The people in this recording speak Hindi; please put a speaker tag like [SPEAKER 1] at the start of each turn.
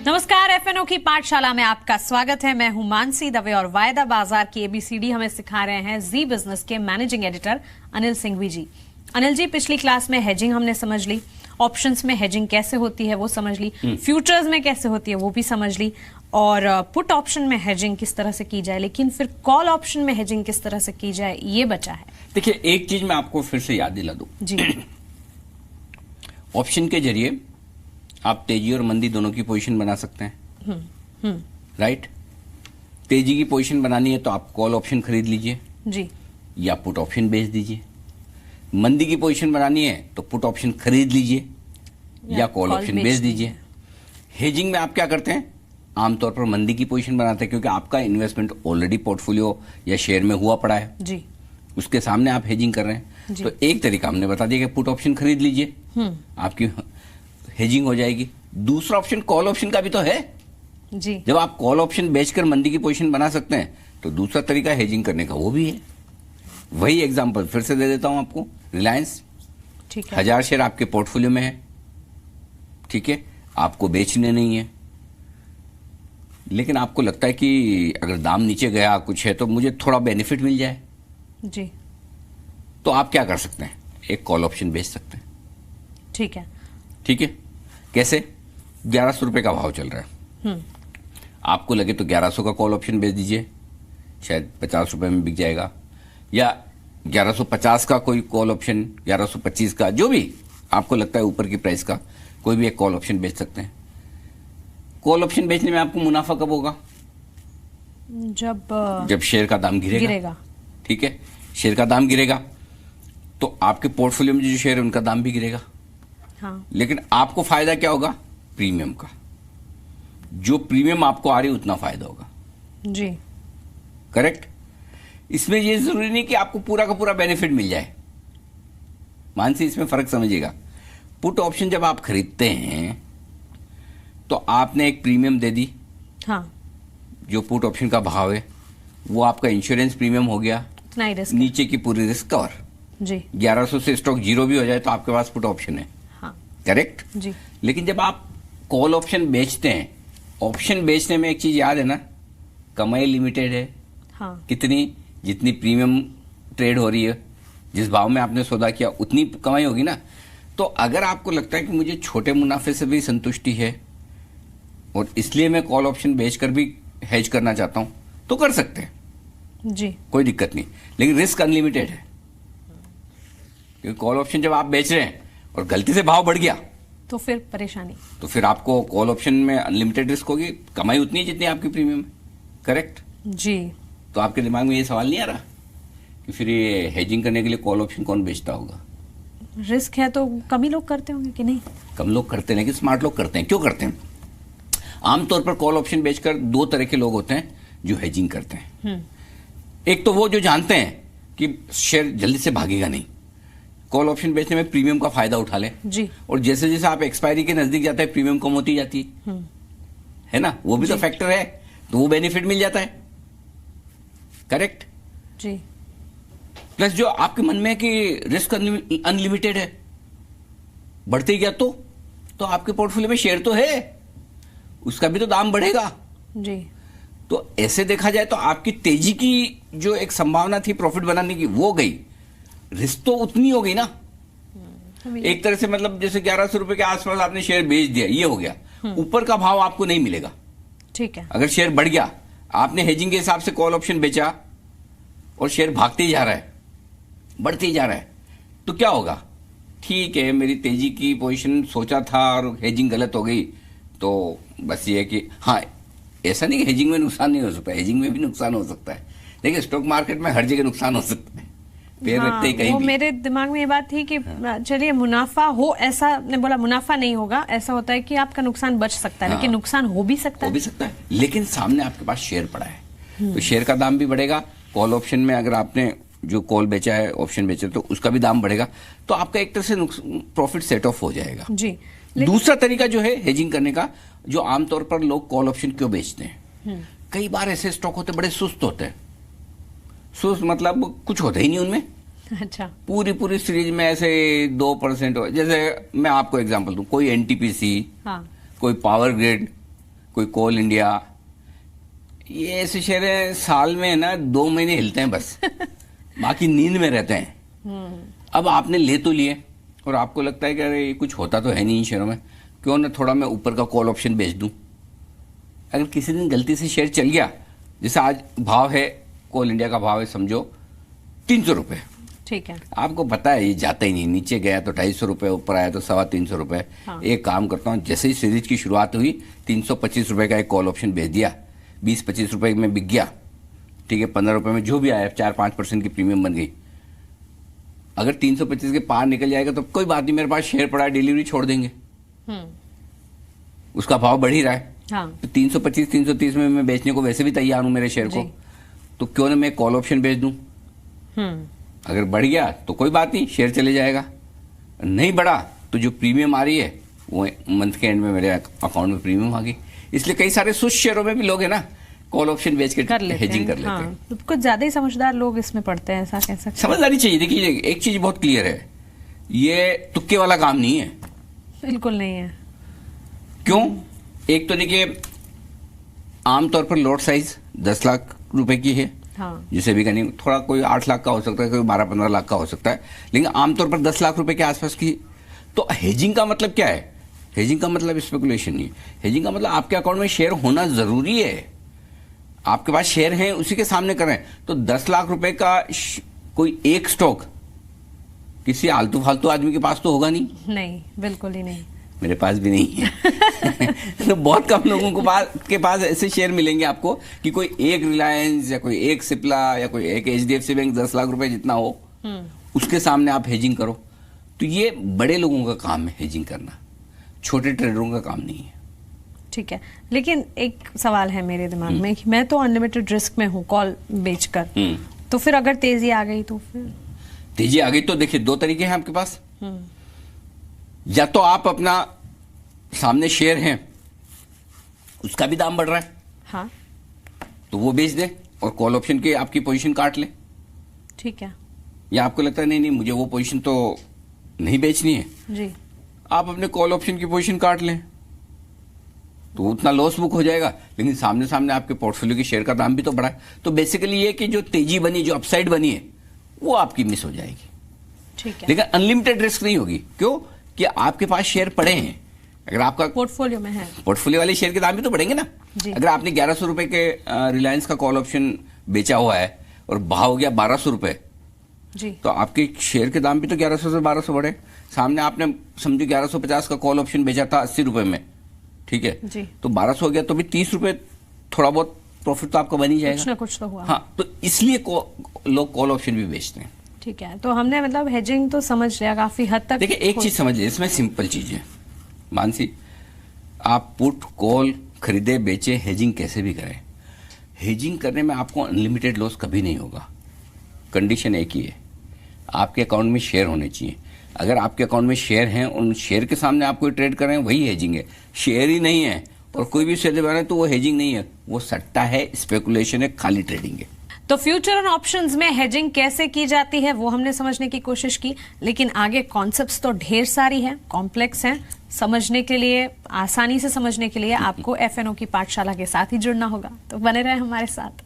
[SPEAKER 1] नमस्कार, एफएनओ की पाठशाला में आपका स्वागत है। मैं हूं मानसी दवे और वायदा बाजार की एबीसीडी हमें सिखा रहे हैं जी बिजनेस के मैनेजिंग एडिटर अनिल सिंघवी जी। अनिल जी, पिछली क्लास में हेजिंग हमने समझ ली, ऑप्शंस में हेजिंग कैसे होती है वो समझ ली, फ्यूचर्स में कैसे होती है वो भी समझ ली, और पुट ऑप्शन में हेजिंग किस तरह से की जाए, लेकिन फिर कॉल ऑप्शन में हेजिंग किस तरह से की जाए ये बचा है।
[SPEAKER 2] देखिए, एक चीज मैं आपको फिर से याद दिला दूं
[SPEAKER 1] जी।
[SPEAKER 2] ऑप्शन के जरिए आप तेजी और मंदी दोनों की पोजीशन बना सकते हैं। राइट। तेजी की पोजीशन बनानी है तो आप कॉल ऑप्शन खरीद लीजिए
[SPEAKER 1] जी,
[SPEAKER 2] या पुट ऑप्शन बेच दीजिए। मंदी की पोजीशन बनानी है तो पुट ऑप्शन खरीद लीजिए या कॉल ऑप्शन बेच दीजिए। हेजिंग में आप क्या करते हैं? आमतौर पर मंदी की पोजीशन बनाते हैं, क्योंकि आपका इन्वेस्टमेंट ऑलरेडी पोर्टफोलियो या शेयर में हुआ पड़ा है
[SPEAKER 1] जी,
[SPEAKER 2] उसके सामने आप हेजिंग कर रहे हैं। तो एक तरीका हमने बता दिया कि पुट ऑप्शन खरीद लीजिए, आपकी हेजिंग हो जाएगी। दूसरा ऑप्शन कॉल ऑप्शन का भी तो है
[SPEAKER 1] जी।
[SPEAKER 2] जब आप कॉल ऑप्शन बेचकर मंदी की पोजीशन बना सकते हैं तो दूसरा तरीका हेजिंग करने का वो भी है। वही एग्जांपल फिर से दे देता हूं आपको। रिलायंस,
[SPEAKER 1] ठीक है,
[SPEAKER 2] 1000 शेयर आपके पोर्टफोलियो में है, ठीक है, आपको बेचने नहीं है, लेकिन आपको लगता है कि अगर दाम नीचे गया कुछ है तो मुझे थोड़ा बेनिफिट मिल जाए,
[SPEAKER 1] जी,
[SPEAKER 2] तो आप क्या कर सकते हैं? एक कॉल ऑप्शन बेच सकते हैं।
[SPEAKER 1] ठीक है,
[SPEAKER 2] ठीक है। कैसे? 1100 रुपए का भाव चल रहा है, आपको लगे तो 1100 का कॉल ऑप्शन बेच दीजिए, शायद 50 रुपए में बिक जाएगा, या 1150 का कोई कॉल ऑप्शन, 1125 का, जो भी आपको लगता है ऊपर की प्राइस का कोई भी एक कॉल ऑप्शन बेच सकते हैं। कॉल ऑप्शन बेचने में आपको मुनाफा कब होगा? जब शेयर का दाम गिरेगा। ठीक है, शेयर का दाम गिरेगा तो आपके पोर्टफोलियो में जो शेयर है उनका दाम भी गिरेगा।
[SPEAKER 1] हाँ।
[SPEAKER 2] लेकिन आपको फायदा क्या होगा? प्रीमियम का। जो प्रीमियम आपको आ रही है उतना फायदा होगा।
[SPEAKER 1] जी,
[SPEAKER 2] करेक्ट। इसमें ये जरूरी नहीं कि आपको पूरा का पूरा बेनिफिट मिल जाए। मानसी, इसमें फर्क समझिएगा। पुट ऑप्शन जब आप खरीदते हैं तो आपने एक प्रीमियम दे दी।
[SPEAKER 1] हाँ,
[SPEAKER 2] जो पुट ऑप्शन का भाव है वो आपका इंश्योरेंस प्रीमियम हो गया,
[SPEAKER 1] उतना ही रिस्क।
[SPEAKER 2] नीचे की पूरी रिस्क कवर।
[SPEAKER 1] जी,
[SPEAKER 2] 1100 से स्टॉक जीरो भी हो जाए तो आपके पास पुट ऑप्शन है।
[SPEAKER 1] हाँ,
[SPEAKER 2] करेक्ट।
[SPEAKER 1] जी,
[SPEAKER 2] लेकिन जब आप कॉल ऑप्शन बेचते हैं, ऑप्शन बेचने में एक चीज याद है ना, कमाई लिमिटेड है।
[SPEAKER 1] हाँ,
[SPEAKER 2] कितनी? जितनी प्रीमियम ट्रेड हो रही है, जिस भाव में आपने सौदा किया उतनी कमाई होगी ना। तो अगर आपको लगता है कि मुझे छोटे मुनाफे से भी संतुष्टि है और इसलिए मैं कॉल ऑप्शन बेचकर भी हेज करना चाहता हूं तो कर सकते हैं,
[SPEAKER 1] जी,
[SPEAKER 2] कोई दिक्कत नहीं। लेकिन रिस्क अनलिमिटेड है, क्योंकि कॉल ऑप्शन जब आप बेच रहे हैं और गलती से भाव बढ़ गया
[SPEAKER 1] तो फिर परेशानी।
[SPEAKER 2] तो फिर आपको कॉल ऑप्शन में अनलिमिटेड रिस्क होगी, कमाई उतनी है जितनी आपकी प्रीमियम है। करेक्ट।
[SPEAKER 1] जी,
[SPEAKER 2] तो आपके दिमाग में ये सवाल नहीं आ रहा कि फिर ये हेजिंग करने के लिए कॉल ऑप्शन कौन बेचता होगा?
[SPEAKER 1] रिस्क है तो कम ही लोग करते होंगे कि नहीं?
[SPEAKER 2] कम लोग करते हैं, कि स्मार्ट लोग करते हैं। क्यों करते हैं? आमतौर पर कॉल ऑप्शन बेचकर दो तरह के लोग होते हैं जो हेजिंग करते हैं। एक तो वो जो जानते हैं कि शेयर जल्दी से भागेगा नहीं, कॉल ऑप्शन बेचने में प्रीमियम का फायदा उठा ले
[SPEAKER 1] जी,
[SPEAKER 2] और जैसे जैसे आप एक्सपायरी के नजदीक जाते हैं प्रीमियम कम होती जाती है ना, वो भी तो फैक्टर है, तो वो बेनिफिट मिल जाता है। करेक्ट।
[SPEAKER 1] जी,
[SPEAKER 2] प्लस जो आपके मन में है कि रिस्क अनलिमिटेड है, बढ़ते ही गया तो आपके पोर्टफोलियो में शेयर तो है, उसका भी तो दाम बढ़ेगा।
[SPEAKER 1] जी,
[SPEAKER 2] तो ऐसे देखा जाए तो आपकी तेजी की जो एक संभावना थी प्रॉफिट बनाने की वो गई, रिस्क तो उतनी हो गई ना। एक तरह से मतलब जैसे 1100 रुपए के आसपास आपने शेयर बेच दिया, ये हो गया। ऊपर का भाव आपको नहीं मिलेगा।
[SPEAKER 1] ठीक है,
[SPEAKER 2] अगर शेयर बढ़ गया, आपने हेजिंग के हिसाब से कॉल ऑप्शन बेचा और शेयर भागते ही जा रहा है, बढ़ते ही जा रहा है, तो क्या होगा? ठीक है, मेरी तेजी की पोजीशन सोचा था और हेजिंग गलत हो गई, तो बस ये है कि हाँ, ऐसा नहीं कि हेजिंग में नुकसान नहीं हो सकता, हेजिंग में भी नुकसान हो सकता है, लेकिन स्टॉक मार्केट में हर जगह नुकसान हो सकता है। पैर रखते ही कहीं
[SPEAKER 1] वो
[SPEAKER 2] भी।
[SPEAKER 1] मेरे दिमाग में ये बात थी कि चलिए मुनाफा हो, ऐसा ने बोला मुनाफा नहीं होगा, ऐसा होता है कि आपका नुकसान बच सकता है, लेकिन नुकसान हो भी सकता है।
[SPEAKER 2] लेकिन सामने आपके पास शेयर पड़ा है तो शेयर का दाम भी बढ़ेगा। कॉल ऑप्शन में अगर आपने जो कॉल बेचा है, ऑप्शन बेचा, तो उसका भी दाम बढ़ेगा, तो आपका एक तरह से प्रॉफिट सेट ऑफ हो जाएगा।
[SPEAKER 1] जी,
[SPEAKER 2] दूसरा तरीका जो है हेजिंग करने का, जो आमतौर पर लोग कॉल ऑप्शन क्यों बेचते हैं, कई बार ऐसे स्टॉक होते बड़े सुस्त होते हैं। सुस्त मतलब कुछ होता ही नहीं उनमें।
[SPEAKER 1] अच्छा,
[SPEAKER 2] पूरी सीरीज में ऐसे 2% हो, जैसे मैं आपको एग्जांपल दूं, कोई एनटीपीसी,
[SPEAKER 1] हाँ,
[SPEAKER 2] कोई पावर ग्रिड, कोई कोल इंडिया, ये ऐसे शेयर हैं साल में ना 2 महीने हिलते हैं बस, बाकी नींद में रहते हैं। अब आपने ले तो लिए और आपको लगता है कि अरे कुछ होता तो है नहीं इन शेयरों में, क्यों ना थोड़ा मैं ऊपर का कॉल ऑप्शन बेच दूं। अगर किसी दिन गलती से शेयर चल गया, जैसे आज भाव है, कोल इंडिया का भाव है समझो 300 रुपये,
[SPEAKER 1] ठीक है,
[SPEAKER 2] आपको पता है ये जाता ही नहीं, नीचे गया तो 250 रुपये, ऊपर आया तो 325 रुपये।
[SPEAKER 1] हाँ।
[SPEAKER 2] एक काम करता हूँ, जैसे ही सीरीज की शुरुआत हुई 325 रुपये का एक कॉल ऑप्शन बेच दिया, 20-25 रुपये में बिक गया, ठीक है, 15 रुपये में जो भी आया 4-5% की प्रीमियम बन गई। अगर 325 के पार निकल जाएगा तो कोई बात नहीं, मेरे पास शेयर पड़ा है, डिलीवरी छोड़ देंगे, उसका भाव बढ़ ही रहा है।
[SPEAKER 1] हाँ।
[SPEAKER 2] तो 325-330 में मैं बेचने को वैसे भी तैयार हूं मेरे शेयर को, तो क्यों ना मैं कॉल ऑप्शन बेच दूं। अगर बढ़ गया तो कोई बात नहीं, शेयर चले जाएगा, नहीं बढ़ा तो जो प्रीमियम आ रही है वो मंथ के एंड में मेरे अकाउंट में प्रीमियम आ गई। इसलिए कई सारे सुस्त शेयरों में भी लोग है ना कॉल ऑप्शन बेच के हेजिंग कर लेते हैं।
[SPEAKER 1] हाँ। कुछ ज्यादा ही समझदार लोग इसमें पड़ते हैं, ऐसा कह सकते हैं।
[SPEAKER 2] समझदारी चाहिए। देखिए एक चीज बहुत क्लियर है, ये तुक्के वाला काम नहीं है,
[SPEAKER 1] बिल्कुल नहीं है।
[SPEAKER 2] क्यों? एक तो देखिए आमतौर पर लॉट साइज 10 लाख रुपए की है,
[SPEAKER 1] हाँ।
[SPEAKER 2] जिसे भी कहीं थोड़ा कोई 8 लाख का हो सकता है, कोई 12-15 लाख का हो सकता है, लेकिन आमतौर पर 10 लाख रुपए के आसपास की। तो हेजिंग का मतलब क्या है? हेजिंग का मतलब स्पेकुलेशन नहीं, हेजिंग का मतलब आपके अकाउंट में शेयर होना जरूरी है, आपके पास शेयर हैं उसी के सामने करें। तो 10 लाख रुपए का कोई एक स्टॉक किसी आलतू फालतू आदमी के पास तो होगा नहीं,
[SPEAKER 1] बिल्कुल ही नहीं,
[SPEAKER 2] मेरे पास भी नहीं है। तो बहुत कम लोगों के पास ऐसे शेयर मिलेंगे आपको कि कोई एक रिलायंस या कोई एक सिप्ला या कोई एक HDFC बैंक 10 लाख रुपए जितना हो, उसके सामने आप हेजिंग करो। तो ये बड़े लोगों का काम है हेजिंग करना, छोटे ट्रेडरों का काम नहीं है।
[SPEAKER 1] ठीक है, लेकिन एक सवाल है मेरे दिमाग में कि मैं तो अनलिमिटेड रिस्क में हूँ कॉल बेचकर, तो फिर अगर तेजी आ गई तो फिर?
[SPEAKER 2] तेजी आ गई तो देखिए 2 तरीके हैं आपके पास, या तो आप अपना सामने शेयर हैं उसका भी दाम बढ़ रहा है,
[SPEAKER 1] हाँ,
[SPEAKER 2] तो वो बेच दें और कॉल ऑप्शन की आपकी पोजीशन काट लें।
[SPEAKER 1] ठीक है,
[SPEAKER 2] या आपको लगता है नहीं मुझे वो पोजीशन तो नहीं बेचनी है
[SPEAKER 1] जी,
[SPEAKER 2] आप अपने कॉल ऑप्शन की पोजीशन काट लें, तो उतना लॉस बुक हो जाएगा, लेकिन सामने सामने आपके पोर्टफोलियो के शेयर का दाम भी तो बढ़ा है। तो बेसिकली ये कि जो तेजी बनी, जो अपसाइड बनी है, वो आपकी मिस हो जाएगी।
[SPEAKER 1] ठीक है,
[SPEAKER 2] लेकिन अनलिमिटेड रिस्क नहीं होगी। क्यों? कि आपके पास शेयर पड़े हैं, अगर आपका
[SPEAKER 1] पोर्टफोलियो में है,
[SPEAKER 2] पोर्टफोलियो वाले शेयर के दाम भी तो बढ़ेंगे ना। अगर आपने 1100 रुपए के रिलायंस का कॉल ऑप्शन बेचा हुआ है और भाव हो गया 1200 रुपए,
[SPEAKER 1] जी,
[SPEAKER 2] तो आपके शेयर के दाम भी तो 1100 से 1200 बढ़े। सामने आपने समझो 1150 का कॉल ऑप्शन बेचा था 80 रुपए में, ठीक है
[SPEAKER 1] जी,
[SPEAKER 2] तो 1200 हो गया तो भी 30 रुपए थोड़ा बहुत प्रॉफिट तो आपका बन ही जाएगा,
[SPEAKER 1] कुछ ना कुछ तो हुआ।
[SPEAKER 2] हाँ, तो इसलिए लोग कॉल ऑप्शन भी बेचते हैं।
[SPEAKER 1] ठीक है, तो हमने मतलब हेजिंग तो समझ लिया काफी हद तक।
[SPEAKER 2] देखिए एक चीज समझ लीजिए, इसमें सिंपल चीज है मानसी, आप पुट कॉल खरीदे बेचे हेजिंग कैसे भी करें, हेजिंग करने में आपको अनलिमिटेड लॉस कभी नहीं होगा। कंडीशन एक ही है, आपके अकाउंट में शेयर होने चाहिए। अगर आपके अकाउंट में शेयर हैं, उन शेयर के सामने आप कोई ट्रेड कर रहे हैं, वही हेजिंग है। शेयर ही नहीं है और कोई भी शेयर बना है तो वो हेजिंग नहीं है, वो सट्टा है, स्पेकुलेशन है, खाली ट्रेडिंग है।
[SPEAKER 1] तो फ्यूचर और ऑप्शंस में हेजिंग कैसे की जाती है वो हमने समझने की कोशिश की, लेकिन आगे कॉन्सेप्ट्स तो ढेर सारी हैं, कॉम्प्लेक्स हैं। समझने के लिए, आसानी से समझने के लिए आपको FNO की पाठशाला के साथ ही जुड़ना होगा। तो बने रहे हमारे साथ।